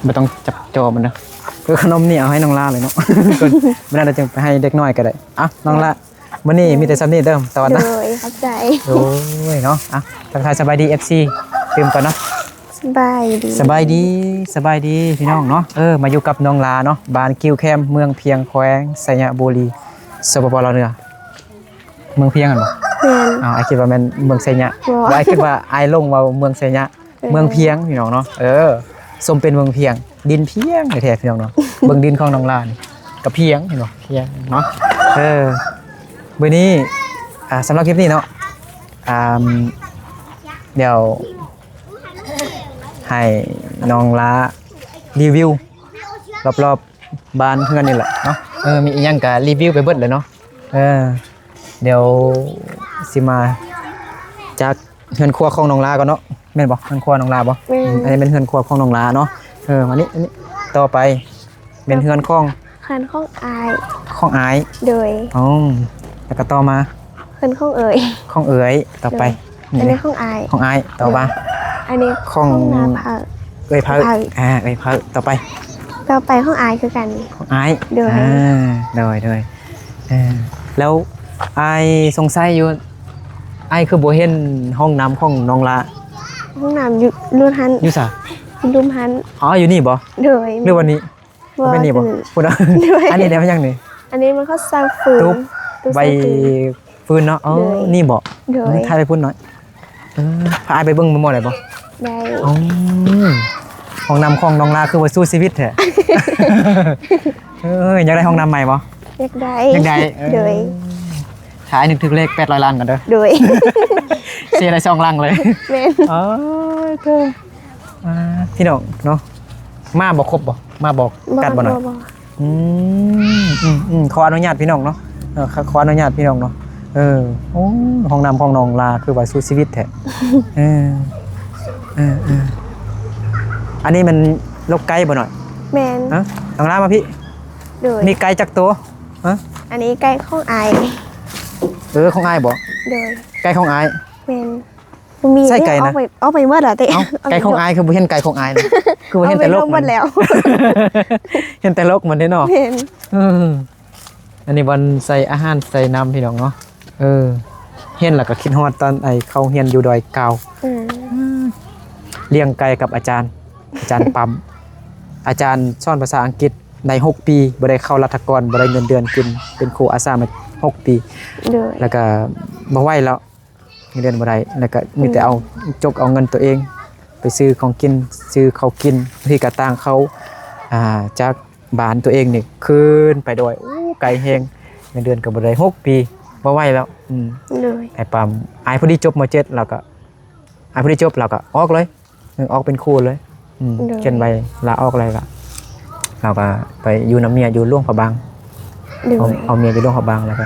ไม่ต้องจับจอมันนะคือขนมนี่เอาให้น้องลาเลยเนาะไม่ได้เราจึงไปให้เด็กน้อยก็ได้อ่ะน้องลามื้อนี้มีแต่ซัมนี่เดิมตอนนะโดยเข้าใจโอ้ยเนาะอ่ะทักทายสบายดี FC ตื่มก่อนเนาะสบายดีสบายดีสบายดีพี่น้องเนาะมาอยู่กับน้องลาเนาะบ้านกิวแคมเมืองเพียงแขวงไสยบุรีสปปลาวเหนือเมืองเพียงกันบ่แม่นไอ้คิดว่ามันเมืองไสยะไอ้คิดว่าไอ้ลงว่าเมืองไสยะเมืองเพียงพี่น้องเนาะสมเป็นเมืองเพียงดินเพียงแท้ๆพี่น้องเนาะเบิ่งดินของน้องลานี่ก็เพียงเห็นบ่เพียงเนาะมื้อนี้สำหรับคลิปนี้เนาะเดี๋ยวให้น้องลารีวิวรอบๆบ้านเพื่อนนี่แหละเนาะมีอีกอย่างก็รีวิวไปเบิดเลยเนาะเดี๋ยวสิมาจากเฮือนครัวของน้องลาก่อนเนาะแม่นบ่เฮือนครัวน้องลาบ่อันนี้เป็นเฮือนครัวของน้องลาเนาะอันนี้ต่อไปเป็นเฮือนของอายโดยแล้วก็ต่อมาเฮือนของเอ๋ยต่อไปอันนี้ของอายต่อมาอันนี้ของนาผาเอ้ยพักต่อไปของอายคือกันของอายโดยแล้วอายสงสัยอยู่อายคือบ่เห็นห้องน้ำของน้องละห้องน้ำอยู่รูมหันอยู่ซะรูมหันอยู่นี่บ่โดยหรือวันนี้ไม่นี่บ่พูดอันนี้ได้มายังนี่อันนี้มันเขาสร้างฟืนใบฟืนเนาะนี่บ่ถ่ายไปพุ่นหน่อยพาอายไปเบิ่งบ่ได้บ่ได้ห้องน้ำของน้องลาคือว่าสู้ชีวิตแท้อยากได้ห้องน้ำใหม่บ่อยากได้โดยขายนึกถึงเลข800ล้านกันเด้อโดยเสียได้2ลังเลยแม่นพี่น้องเนาะมาบ่ครบบ่มาบอกกัดบ่หน่อยขออนุญาตพี่น้องเนาะขออนุญาตพี่น้องเนาะห้องน้ำของน้องลาคือว่าสู้ชีวิตแท้อันนี้มันลกไก่บ่หน่อยแม่นน้องลามาพี่นี่ไก่จักตัวอันนี้ไก่ของอายของอายบ่โดยไก่ของอายแม่นมีใช่ไก่นะเอาไปเมื่อไหร่ไก่ของอายคือบ่เห็นไก่ของอายนะคือบ่เห็นแต่ลกมันแล้วเห็นแต่ลกมันได้เนาะอันนี้วันใส่อาหารใส่น้ำพี่น้องเนาะเห็นแล้วก็คิดฮอดตอนเข้าเรียนอยู่ดอยกาวเลี้ยงไก่กับอาจารย์ปั๊มอาจารย์สอนภาษาอังกฤษใน6ปีบ่ได้เข้ารัฐกรบ่ได้เงินเดือนกินเป็นครูอาสามา6ปีแล้วก็บ่ไหวแล้วเงินเดือนบ่ได้แล้วก็มีแต่เอาเงินตัวเองไปซื้อของกินซื้อข้าวกินที่กระต่างเขาจากบ้านตัวเองนี่คืนไปด้วยไกลแฮงเงินเดือนก็บ่ได้6ปีบ่ไหวแล้วไอ้ปั๊มอายพอดีจบม.7แล้วก็อายพอดีจบแล้วก็ออกเลยออกเป็นครูเลยเขียนใบลาออกอะไรก็เราก็ไปอยู่น้ำเมียอยู่ร่วงพะบางเอาเมียอยู่ร่วงพะบางแล้วก็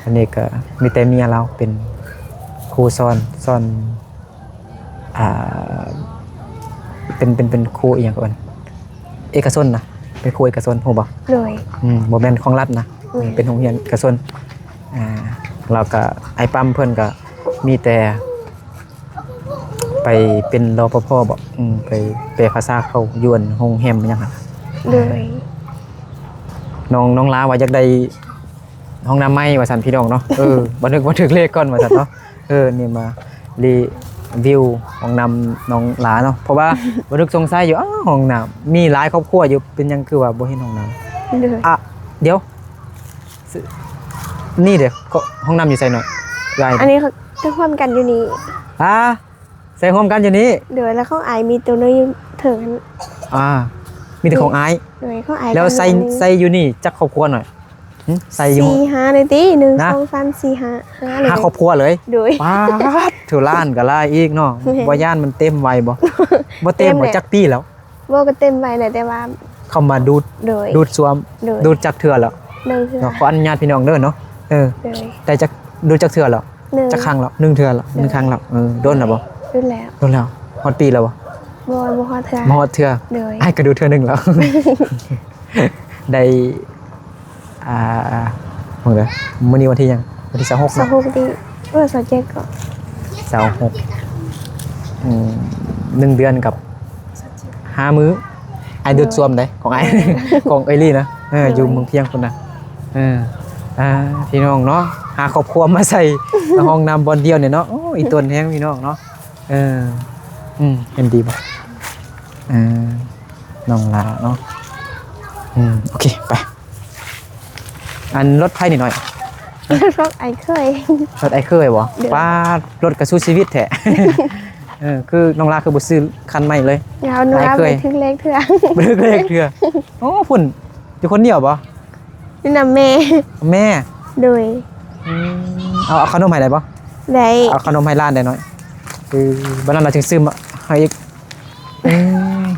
อันนี้ก็มีแต่เมียเราเป็นครูสอนเป็นครูอย่างก่อนเอกชนนะเป็นครูเอกชนโหบ่บ่แม่นของรัฐนะเป็นโรงเรียนเอกชนเราก็ไอ้ปั๊มเพิ่นก็มีแต่ไปเป็นรปภบ่ไปแปลภาษาเขายวนโรงแรมยังหั่นเลยน้องลาว่าอยากได้ห้องน้ำไหมว่าซั่นพี่น้องเนาะบันทึกเลขก่อนว่าซั่นเนาะนี่มารีวิวห้องน้ำน้องลาเนาะเพราะว่าบันทึกสงสัยอยู่ห้องน้ำมีหลายครอบครัวอยู่เป็นยังคือว่าบ่เห็นห้องน้ำเดี๋ยวนี่เดี๋ยวห้องน้ำอยู่ไสหน่อยอันนี้เขาจะร่วมกันอยู่นี่ใส่ร่วมกันอยู่นี่เดี๋ยวแล้วของอายมีตัวนึงถึงมีแต่ของอายแล้วใส่อยู่นี่จักครอบครัวหน่อยใส่อยู่4-5เลยติ1 2 3 4 5เลย5ครอบครัวเลยป๊าดถือล้านก็หลายอีกเนาะบ่ย่านมันเต็มไวบ่เต็มบ่จักปีแล้วบ่ก็เต็มไวแต่ว่าเข้ามาดูดซ่วมดูดจักเทื่อแล้วเนาะขออนุญาตพี่น้องเด้อเนาะแต่จักดูจักเทื่อแล้วจักครั้งแล้ว1เทื่อแล้ว1ครั้งแล้วโดนแล้วบ่โดนแล้วฮอดปีแล้วบ่ฮอดเทื่ออ้ายก็ดูเทื่อนึงแล้วได้มื้อนี้วันที่ยังวันที่26เนาะ26ที่27ก็26 1 เดือนกับ5 มื้อ ไอ้ดูดซ่วมได้ของไอ้ ของเอลี่นะอยู่เมืองเพียงคนน่ะพี่น้องเนาะหาครอบครัวมาใส่ ห้องน้ำบอลเดียวเนี่ยเนาะโอ้อีตัวแห้งพี่น้องเนาะเห็นดีป่ะน้องลาเนาะโอเคไปอันรถไฟนิดหน่อย รถไอเคย รถไอเคยบ่ป้ารถกระสู้ชีวิตแท้ คือน้องลาคือบ่ซื้อคันใหม่เลย ยาวหนูไปถึงเลขเถื่อ บ่ถึงเลขเทื่อโอ้พุ่นอยู่คนเดียวบ่ นี่นำแม่ แม่ โดย เอาขนมให้ได้บ่ ได้ เอาขนมให้ร้านได้หน่อยคือบ้านนั้นเราจึงซื้อมาให้อีก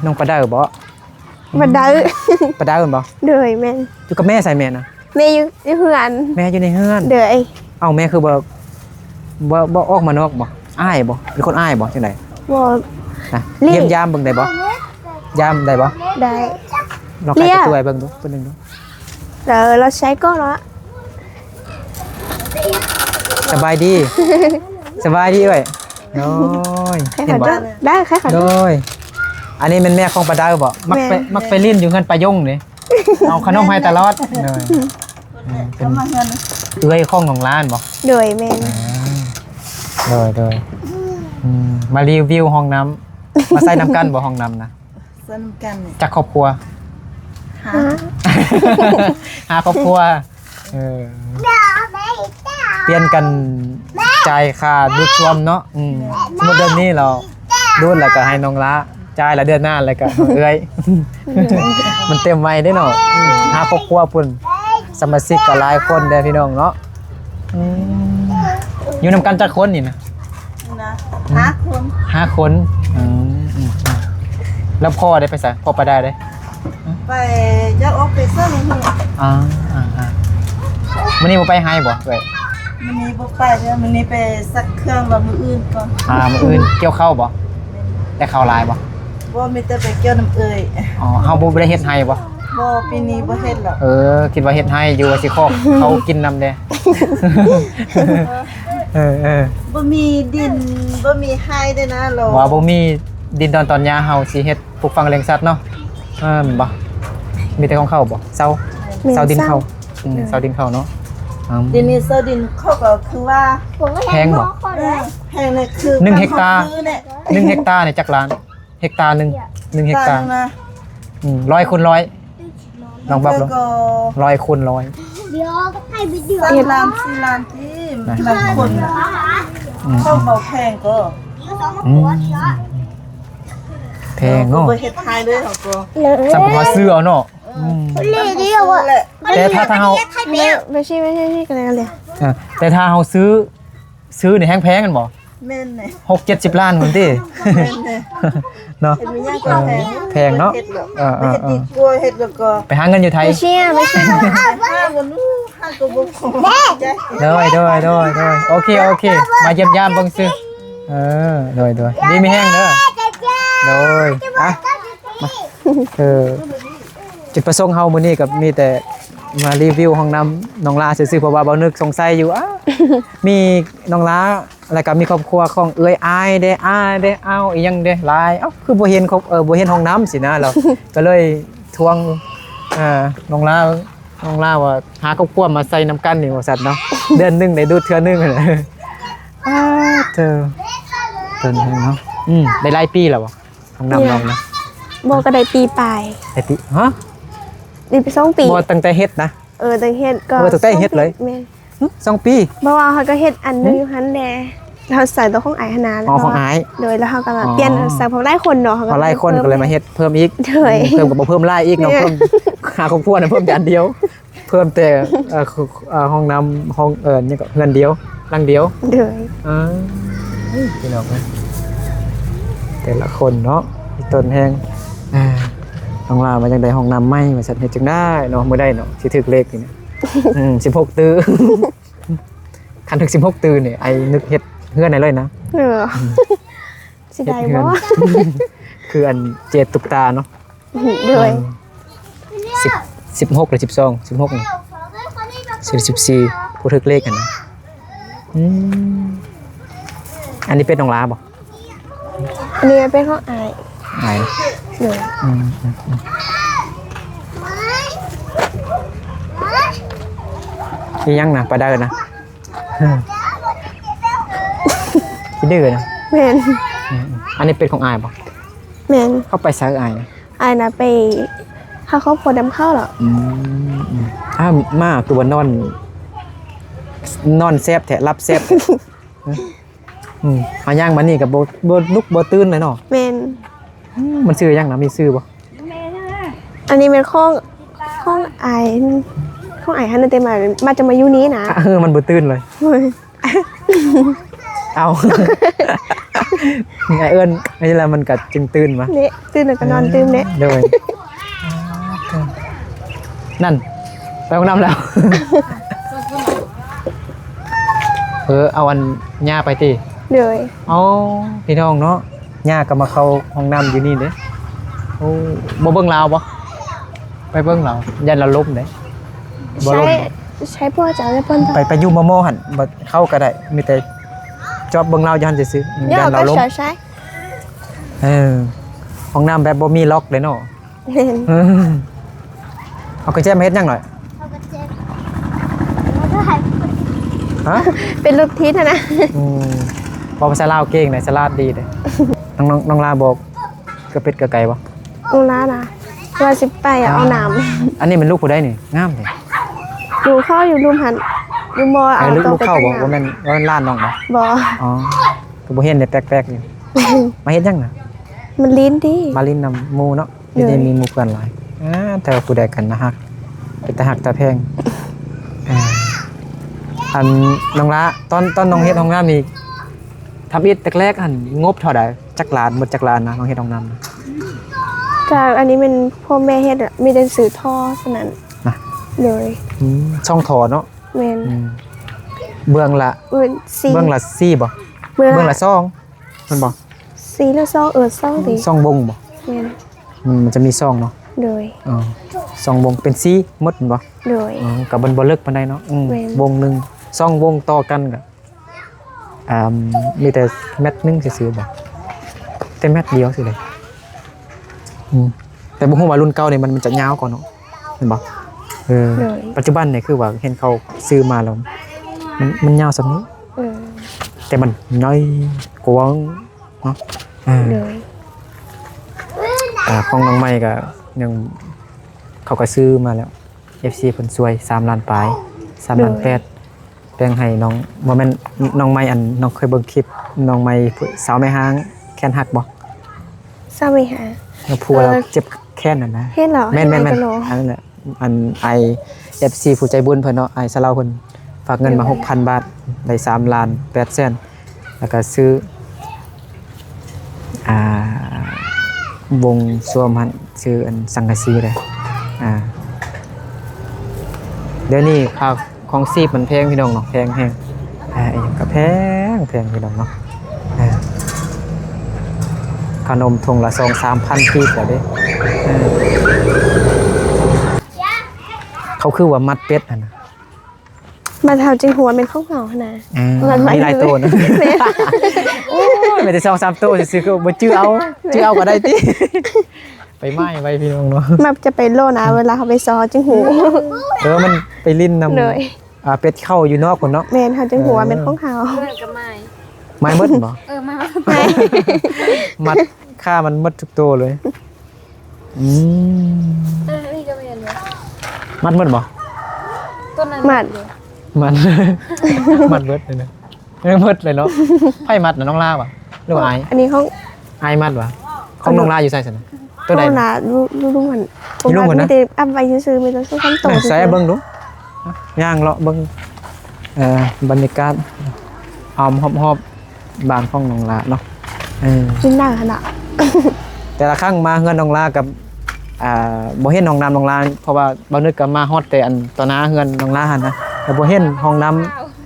น้องปลาดาวบ่ มาได้ ปลาดาวบ่ โดยแม่ อยู่กับแม่ใส่แม่นะ แม่อยู่ในเพื่อน แม่อยู่ในเฮือน โดย เอ้าแม่คือบ่ออกมานอกบ่อ้ายบ่เป็นคนอ้ายบ่จังได๋ บ่ นะเยี่ยมยามเบิ่งได้บ่ยามได้บ่ ได้ ลองใครจะตัวให้เบิ่งดูเพิ่นนึงดู เราใช้ก็แล้ว สบายดี สบายดีเอ้ยโอ้ย ใคร เห็น ขัด บ่ ได้ใครขัด โดยอันนี้เป็นแม่ของปลาดาวบ่มักไปลิ้นอยู่เฮือนปลายงนี่เอาขนมให้ตลอดเลยเป็นเอื้อยของของร้านบ่ โดยแม่ โดยมารีวิวห้องน้ำมาใส่น้ำกันบ่ห้องน้ำนะ สนุกกันเนี่ย จากครอบครัว หาครอบครัวเปลี่ยนกันจ่ายค่าดูดซ่วมเนาะสมมติเดือนนี้เราดูดแล้วก็ให้น้องละจ่ายละเดือนหน้าแล้วก็เอ้ย มันเต็มไว้ได้เนาะหาครอบครัวพุ่นสมาชิกก็หลายคนเด้อพี่น้องเนาะอยู่นำกันจักคนนี่นะ นะ5 คน 5 คนแล้วพ่อได้ไปใส่พ่อไปได้ ไปยักออกไปซ่อมนี่ มื้อนี้บ่ไปให้บ่เอ้ย มันนี้บ่ไปเด้อมันนี้ไปซักเครื่องบ่มื้ออื่นก่อน มื้ออื่นเกี่ยวข้าวบ่ได้ข้าวหลายบ่ บ่มีแต่ไปเกี่ยวน้ำเอ่ย เฮาบ่ได้เฮ็ดให้บ่ บ่ปีนี้บ่เฮ็ดหรอก คิดว่าเฮ็ดให้อยู่ว่าสิคอก เขากินนำเด้ บ่มีดินบ่มีไห้ด้วยนะเรา ว่าบ่มีดินดอนตอนหญ้าเฮาสิเฮ็ดปลูกฝังเลี้ยงสัตว์เนาะแม่นบ่มีแต่ของเขาบ่เซาดินเขาเซาดินเขาเนาะ ดินนี้เซาดินเขาก็คือว่า แพงบ่ แพงเนี่ยคือ 1 เฮกตาร์ 1 เฮกตาร์เนี่ยจักล้านเฮกตาร์หนึง1 เฮกตาร์ นะ 100 คูณ 100ลองบับลง100 คูณ 100 3 ล้าน 4 ล้านที่บางคนน่ะเขาบ่แพงก็ แพงเนาะ บ่เฮ็ดไห้ด้วยเขาก็ สัมภาระซื้อเอาเนาะ แหละ แต่ถ้าเฮา ไม่ใช่กันเลย แต่ถ้าเฮาซื้อนี่แฮงแพงกันบ่ แม่นแหละ 6-70 ล้านพุ่นติ แม่นแหละ เนาะ เฮ็ดมันยากก็แพง แพงเนาะ เฮ็ดหรอกเฮ็ดดีกว่าเฮ็ดแล้วก็ ไปหาเงินอยู่ไทย ไม่ใช่ ห้าวันนู้ห้าก็บ่พอใจ โดยโอเคมาเยี่ยมยามเบิ่งซื้อโดยดีมีแห้งเด้อโดยมาจุดประสงค์เฮามื้อนี้กับมีแต่มารีวิวห้องน้ำน้องลาซื่อๆเพราะว่าบ่นึกสงสัยอยู่มีน้องลาแล้วก็มีครอบครัวของเอื้อยอายเด้เอาอีหยังเด้หลายคือบ่เห็นบ่เห็นห้องน้ำสินะเรา ก็เลยทวงน้องลาว่าหาครอบครัวมาใส่น้ำกันนี่ว่าซั่นเนาะ เดือนหนึงได้ดูดเทื่อนึงนั่นแหละเธอเพิ่นเนาะได้หลายปีแล้วบ่ห้องน้ำน้องนะ บอกก็ได้ปีปลาย ได้ปีฮะ นี่ไป2 ปี บ่ตั้งแต่เฮ็ดนะ ตั้งเฮ็ดก็ ตั้งแต่เฮ็ดเลย 2 ปี เพราะว่าเขาก็เฮ็ดอันนึงอยู่หันแหละเราใส่ตัวของไอขนาด ของอาย โดยแล้วเขาก็มาเปลี่ยนใส่พอไล่คนเนาะ พอไล่คนก็เลยมาเฮ็ดเพิ่มอีก โดย เพิ่มก็บ่เพิ่มไล่อีกเนาะเพิ่มหาครอบครัวน่ะเพิ่มแต่อันเดียว เพิ่มแต่ห้องน้ำห้องนี่ก็เฮือนเดียวหลังเดียว โดย พี่น้องนะแต่ละคนเนาะมีต้นแห้งน้องลามาจังได๋ห้องน้ำใหม่ว่าซั่นเฮ็ดจังได้เนาะบ่ได้เนาะสิถึกเลขนี่16 ตื้อ คันถึก16 ตื้อนี่ไอ้นึกเฮ็ดเฮือนได้เลยนะ สิได้บ่ คืออันเจตุกตาเนาะ โดย 16หรือ12 16นี่14ผู้ถึกเลขกันนะอันนี้เป็นน้องลาบ่ อันนี้เป็นของไอ อาย โดย อีหยังนะปลาเดินนะขี้ดื้อนะ แม่น อันนี้เป็นของอายป่ะ แม่น เข้าไปซื้ออายนะ อายนะไปข้าวโพดดำข้าวเหรอ อ้าวมาตัวนอน นอนแซบแถะรับแซบแท้มาย่างมานี่กับโบลุกโบตื่นเลยเนาะ แม่น มันซื้อยังนะมีซื้อป่ะ อันนี้เป็นข้องอายฮันเต็มมาจะมาอยู่นี้นะ มันโบตื่นเลย เฮ้ย เอาไงเอิญนี่แหละมันกัดจึงตื่นมา เนี่ยตื่นแล้วก็นอนตื่นเนี่ย โดยนั่นไปห้องน้ำแล้ว เอาอันหญ้าไปตี เลย เอาพี่น้องเนาะหญ้าก็มาเข้าห้องน้ำอยู่นี่เด้โอ้บ่เบิ่งลาวบ่ไปเบิ่งลาวยันเราล้มเด้บ่ล้ม ใช้พวกจะได้เพิ่น ไปอยู่มะโมหั่นบ่เข้าก็ได้มีแต่จอบเบิ่งลาวยันซื่อๆ เนี่ย ยันเรา ก็ ล้ม ใช้ ห้องน้ำแบบบ่มีล็อกเลยเนาะ เห็น เอากระแจมาเฮ็ดยังหน่อยฮะ เป็นลูกทิศนะ บอกภาษาลาวเก่งเลยสลาดดีเลยน้องลาบอกกระเป็ดกระไก่ปะ องน้านะว่าสิไปเอาน้ อันนี้เป็นลูกผู้ได้นี่งามเลย ำอยู่เข้าอยู่รุมหันอยู่มอเอา ลูก ตัว ลูก ไป เข้า ตั้ง บอกว่า น้ มันล้านน้องปะ ำบ่ อ๋อตัวบ่เห็นเนี่ยแปลกๆอยู่มาเฮ็ดยังน่ะ มันลิ้นดิ มาลินนำหมูเนาะที่นี่มีหมูเพื่อนหลายแต่ว่าผู้ใดกันนะฮักเป็นตาฮักตาแพงอันน้องละตอนน้องเฮ็ดห้องน้ำนี่ทำอิฐแรกๆอันงบเท่าใดจักรลานหมดจักรลานนะน้องเฮ็ดห้องน้ำนะ จากอันนี้เป็นพ่อแม่เฮ็ดอะมีแต่สื่อท่อสนั้น นะ เลย ช่องถอเนาะ แม่น เบื้องละ ซี เบื้องละซี่บ่ เบื้อง เบื้อง ละ ละซองมันบ่ ซีแล้วซองซองดิ ซองบงบ่ แม่น มันจะมีซองเนาะ เลย อ๋อซองบงเป็นซี่หมดบ่ เลย อ๋อกับบนบ่เลิกปานใดเนาะ แม่น วงหนึงซองวงต่อกันก็มีแต่แมตช์หนึงซื่อๆบ่แต่แมตช์เดียวซื่อเลยแต่บ่ฮู้ว่ารุ่นเก่านี่มันจะยาวกว่าเนาะเห็นบ่ปัจจุบันเนี่ยคือว่าเห็นเขาซื้อมาแล้วมันยาวซำนี้แต่มันน้อยกว่าเนาะ เลย ของน้องใหม่ก็ยังเขาก็ซื้อมาแล้ว FC เพิ่นซวย3ล้านปลาย3ล้าน8แบ่งให้น้องบ่แม่นน้องใหม่อันน้องเคยเบิ่งคลิปน้องใหม่สาวแม่ห้างแค้นหักบ่ ทราบไหมฮะ แล้วผัวเราเจ็บแค้นนั่นนะ เห็นเหรอ แม่น เห็ไห ๆๆอันนั้นแหละอัน FC ผู้ใจบุญเพิ่นเนาะไอสะเลาเพิ่นฝากเงินมา 6,000 บาทได้3ล้าน8แสนแล้วก็ซื้อวงสวมหันซื้ออันสังกะสีเลยเดี๋ยวนี้ค่าของซีบมันแพงพี่น้องเนาะแพงแฮงก็แพงพี่น้องเนาะขนมถุงละ 2-3,000 กีบแล้วเด้เขาคือว่ามัดเป็ดนะ มาเท่าจริงหัวเป็นข้าวเหงาขนาด มีหลายตัวนะไม่ได้2-3ตัวซื้อก็บ่จื้อเอาก็ได้ติไปไม้ไว้พี่น้องเนาะ มาจะไปโลนะเวลาเขาไปซอจริงหู มันไปลิ้นนำ เลย เป็ดเข้าอยู่นอกคนเนาะ แมนเท่าจริงหัวเป็นข้าวเหงา เพื่อนก็ไม่ ไม้มดบ่ ไม่ มัดค่ามันมดทุกตัวเลยนี่ก็ไม่เห็นเลย มัดมดบ่ ต้นนั้น หมัด มัน มัดเบิดเลยนะมดเลยเนาะไผมัดน่ะน้องลาบ่หรือว่าไอ้ อันนี้เขา ไอ้มัดบ่ของน้องลาอยู่ไสซั่นน่ะตัวใด เขาหนาดูเหมือน มีลูกเหมือนนะ มีแต่อัพไว้ซื้อๆมีแต่ซื้อคำโต ใส่เบิ่งดูย่างเลาะเบิ่งบรรยากาศหอมหอบๆบ้านของน้องลาเนาะ กินได้ขนาด แต่ละครั้งมาเฮือนน้องลากับบ่เห็นห้องน้ำน้องลาเพราะว่าบ่นึกก็มาฮอดแต่อันต่อหน้าเฮือนน้องลาหั่นนะแต่บ่เห็นห้องน้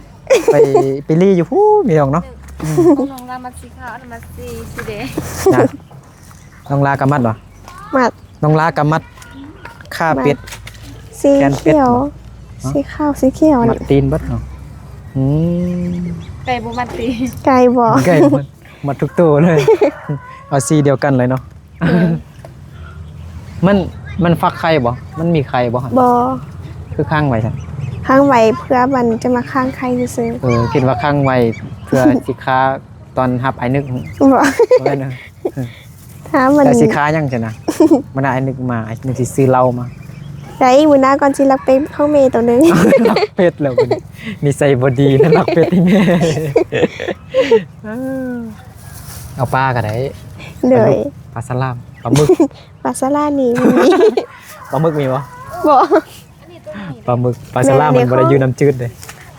ำไปรีอยู่ฮู้มีดอกเนาะ น้องรามาสีขาวมาสีแดง นะน้องลากำมัดบ่ หมัด น้องลากำมัดข้าเป็ด สี แกนเป็ด เขียว เหรอ สีขาวสีเขียว มัด นี่ ตีนเบิดเนาะ ไก่บุมัตี ไก่บ่ ไก่มัดทุกตัวเลยเอาสีเดียวกันเลยเนาะมันฟักไข่บ่มันมีไข่บ่หั่น บ่ คือข้างไว้ซั่น ข้างไว้เพื่อมันจะมาข้างใครซื้อ คิดว่าข้างไว้เพื่อสิค้าตอนหับไอ้นึก บ่ แม่นนะ ถ้ามัน แต่สิค้ายังจะนะมันไอ้นึกมาไอ้นึกสิซื้อเหล้ามา ได้มื้อหน้าก่อนสิรักไปเข้าเมตัวนึง ลักเป็ดแล้วมันนิสัยบ่ดีนะลักเป็ดที่แม่เอาปลาก็ได้ เลย ปลาสลามปลาหมึก ปลาซาลานี่มี ปลาหมึกมีบ่ บ่ ปลาหมึกปลาสลามมันบ่ได้อยู่น้ำจืดเลย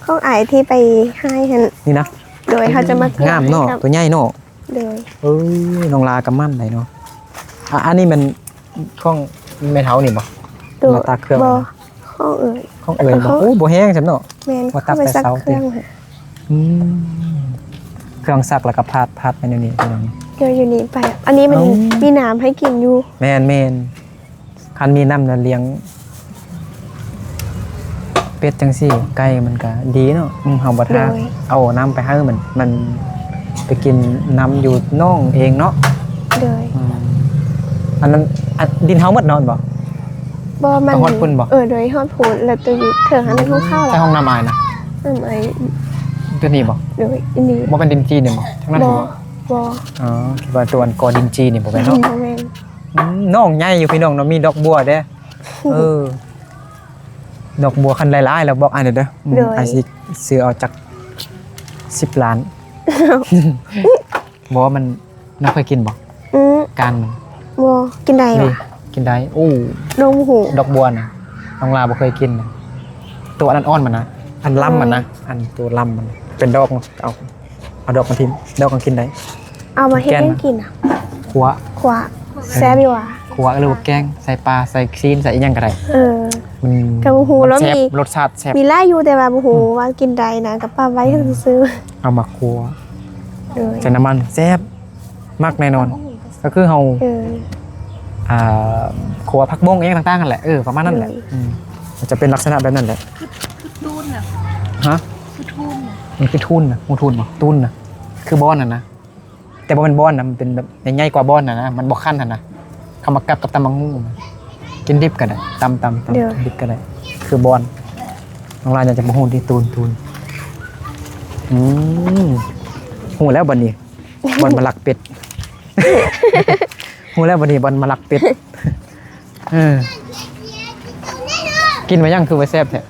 ข้องอายที่ไปให้หั่น นี่นะ โดยเขาจะมาเกี่ยว งามเนาะ ให้กับ ตัวใหญ่เนาะ เลย เอ้ยน้องลากับมั่นได้เนาะอันนี้มันของแม่เฒ่านี่บ่ โดย มาตากเครื่อง บ่ข้องเอ่ย ของเอ่ยบ่โอ้บ่แห้งซั่นเนาะ แม่น ว่าตั เข้าก ไป แต่ ซัก เช้า เครื่องค่ะ อืมเครื่องซักแล้วก็พัดไปในนี้ตรงนี้ เดี๋ยวอยู่นี่ไป อันนี้มัน เอ้า มีน้ำให้กินอยู่ แม่นคันมีน้ำน่ะเลี้ยงเป็ดจังซี่ไก่มันก็ดีเนาะเฮาบ่ทาเอาน้ำไปให้มันไปกินน้ำอยู่น้องเองเนาะ เลย อันนั้นดินเฮาหมดเนาะบ่ บ่มัน ฮอดพุ่นบ่ โดยฮอดพูนแล้วตัวอยู่เถิงอันนั้นข้าว ใช้ แล้ว ห้องน้ำอายนะ ไอ้ ตัวนี้บ่ โดยอันนี้ บ่เป็นดินจีนเนี่ยบ่ทั้งนั้น บ่ บ่ บ่ อ๋อคิดว่าตัวอันกอดินจีนนี่บ่แม่นเนาะ บ่แม่น น้องใหญ่อยู่พี่น้องเนาะมีดอกบัวเด้เออดอกบัวคันหลายๆแล้วบอกอันเด้ออาสิซื้อเอาจาก10 ล้านบ่ว่ามันเคยกินบ่ อือ การมัน บ่กินได้ นี่ ว่ะ กินได้โอ้ นมหู ดอกบัวน่ะน้องลาบ่เคยกินนะตัวอันอ่อนมันนะอันล่ำมันนะอันตัวล่ำมันเป็นดอกเนาะเอาดอกมาทิ่มดอกก็กินได้ เอามาเฮ็ด แกน ให้กินอ่ะ ขัว ขวาแซ่บดีว่ะ ขัวหรือว่าแกงใส่ปลาใส่ซีนใส่อีหยังก็ได้ เออ มัน กับหูแล้ว ซ่บ มี รสชาติแซ่บ มีหลายอยู่แต่ว่าบ่ฮู้ว่ากินได้นะกับป้าไว้ซื้อ เอามาขัว ๆเลย ใส่น้ำมันแซ่บมากแน่นอน ก็คือเฮา เออ ขัวผักบงเองต่างๆกันแหละประมาณนั้นแหละ เลย มันจะเป็นลักษณะแบบนั้นแหละ ตูนน่ะ ฮะ คือทูนน่ะ มันคือทุนนะมูทุนบ่ตุนนะคือบอนน่ะนะแต่บ่เป็นบอนนะมันเป็นแบบใหญ่กว่าบอนน่ะนะมันบ่คั่นน่ะนะคำมากับตำบักหุ่งนะกินดิบก็ได้ตำดิบก็ได้คือบอนน้องลานอยากจะบ่ฮู้ที่ตูนฮู้แล้วบัดนี้บอนมาลักเป็ด ฮู้แล้วบัดนี้บอนมาลักเป็ดกินมายังคือว่าแซ่บแท้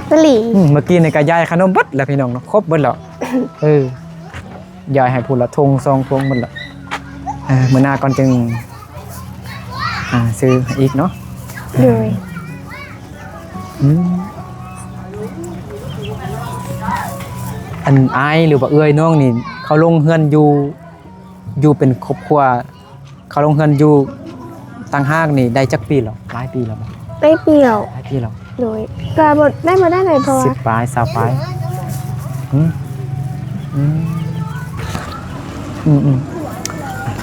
สลี เมื่อกี้ในกะยายขนมเบิดแล้วพี่น้องเนาะครบเบิดแล้วยายให้พูดละทงซองทงหมดละมื้อหน้าก่อนจึงซื้ออีกเนาะ เลย อันอายหรือว่าเอ้ยน้องนี่เขาลงเฮือนอยู่เป็นครอบครัวเขาลงเฮือนอยู่ต่างหากนี่ได้จักปีแล้วหลายปีแล้วบ่ ได้เปรี้ยว หลายปีแล้ว เลยก็บ่ได้มาได้เลยเพราะว่า 10 ปลาย20 ปลาย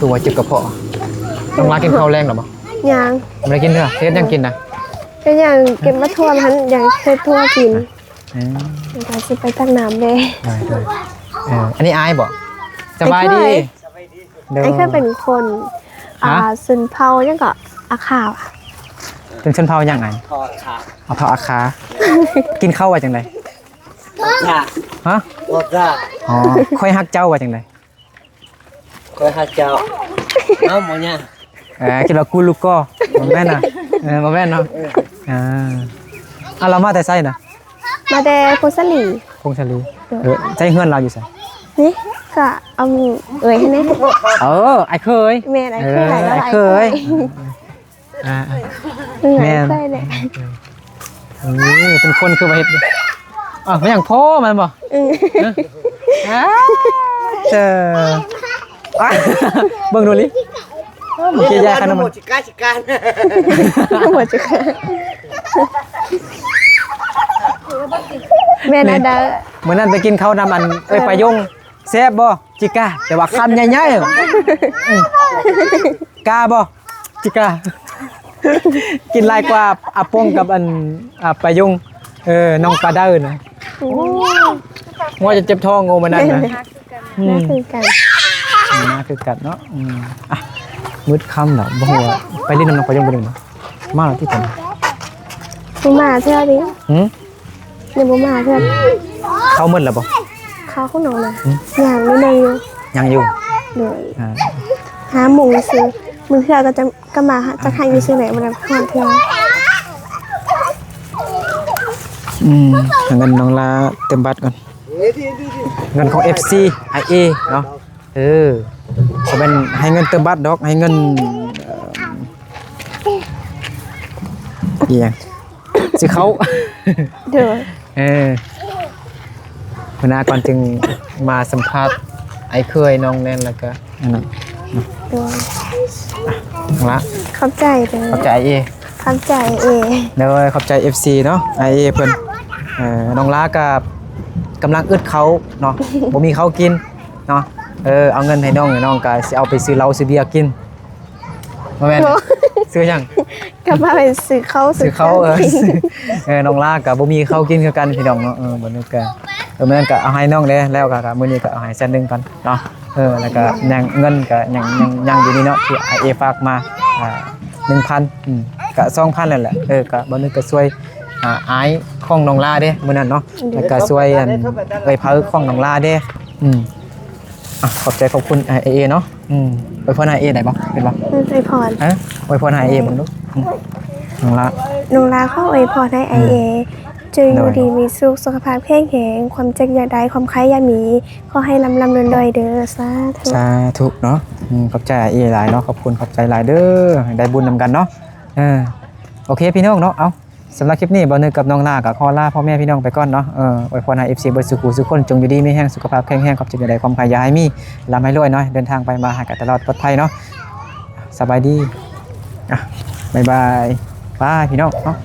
ตัวเจ็บกระเพาะต้องลากินข้าวแรงหรอบ่ ยาง ไม่ได้กินเถอะเทสยังกินนะ เป็นอย่างเก็บมาทั่วมันอย่างเคยทั่วกินแต่สิไปตักน้ำเลย ได้อันนี้อายบ่สบายดี ไอ้เคยเป็นคนซึนเผายังก็อาข่าว เป็นชนเผ่ายังไง ทอดขา เอาเผ่าอาคา กินข้าวว่าจังได จ้า ฮะ ทอดจ้า อ๋อค่อยฮักเจ้าว่าจังได คอยหักเจ้าน้ำหมดเนี่ย คิดว่ากูลูกก็บ่แม่นน่ะบ่แม่นเนาะเรามาแต่ไสน่ะ มาแต่โพสลี พงชลีใจเฮือนเราอยู่ไส นี่ก็เอาเอ่ยให้แน่ ไอ้เคย แม่ไอ้เคยหลายแล้ว ไอ้เคยแม่ เคยเลย เป็นคนคือมาเฮ็ดไม่อย่างพ่อมันบ่เจอเบิ่งดูลิเมื่อกี้ยาขนม หมดจิการ หมดจะแม่นาดา เมื่อนั้นไปกินข้าวนำอันไปยงแซ่บบ่จิก้าแต่ว่าคำใหญ่ๆกล้าบ่จิก้ากินหลายกว่าอาปงกับอันไปยงน้องปลาเด้อนะว่าจะเจ็บท้องโง่มานั่นนะ น่าคือกัน น่าคือกัดเนาะมืดค่ำเหรอบ่ฮู้ไปเล่นน้ำน้องปลายงบ่ได้เนาะมาแล้วที่ผม มาเท่านี้ ยังบ่มาเพื่อน เข้ามืดแล้วบ่ เขาข้างนอกนะอย่างนิดนึงอยู่ ยังอยู่ เดี๋ยว อ่า หาหมูซื้อมือเทื่อก็จะก็มาจะให้ไปซื้อไหนมาแล้วข้างเทื่อ เงินน้องลาเต็มบัตรก่อนเงินของ FC IA เนาะจะเป็นให้เงินเติมบัตรดอกให้เงินอีหยังสิเขา เดี๋ยว หัวหน้าก่อนจึงมาสัมภาษณ์ไอ้เคยน้องแน่นแล้วก็นั่นน่ะ เดี๋ยว น้องละ เข้าใจเด้อ ขอบใจIA เข้าใจเด้อขอบใจ FC เนาะ IA เพิ่นน้องลากับกำลังอึดเขาเนาะ บ่มีเขาวกินเนาะเอาเงินให้น้องก็สิเอาไปซื้อเหล้าซื้อเบียร์กินบ่แม่นซื้อหยัง กลับมาไปซื้อเขา ซื้อเขาน้องลากับบ่มีเขาวกินคือกันพี่น้องเนาะบ่นึกก็มื้อนั้นก็เอาให้น้องเด้แล้วก็มื้อนี้ก็เอาให้แสนนึงก่อนเนาะแล้วก็ยังเงินก็ยังอยู่นี่เนาะที่ IA ฝากมา1,000ก็ 2,000นั่นแหละก็บ่นึกก็ช่วยอายของน้องลาเด้มื้อนั้นเนาะแล้วก็ช่วยไปเผาของน้องลาเด้ขอบใจขอบคุณเอเนาะไปพรให้เอได้บ่เป็นบ่ อวยพร ไปพรให้เอบ่ลูกน้องละ น้องลาเข้าอวยพรให้IAจงอยู่ดีมีสุขภาพแข็งแรงความเจ็บอย่าได้ความไข้อย่ามีขอให้ลำรวยๆเด้อสาธุ สาธุเนาะขอบใจเอหลายเนาะขอบคุณขอบใจหลายเด้อได้บุญนำกันเนาะโอเคพี่น้องเนาะเอาสำหรับคลิปนี้บ่นึกกับน้องลากับขอลาพ่อแม่พี่น้องไปก่อนเนาะอวยพรให้ FC เบิดสุขุสุขคนจงอยู่ดีมีแห้งสุขภาพแข็งแรงขอบใจอย่าได้ความไข้อย่าให้มีลำให้รวยเนาะเดินทางไปมาหากันตลอดปลอดภัยเนาะสบายดีบ๊ายบายบายพี่น้องเนาะ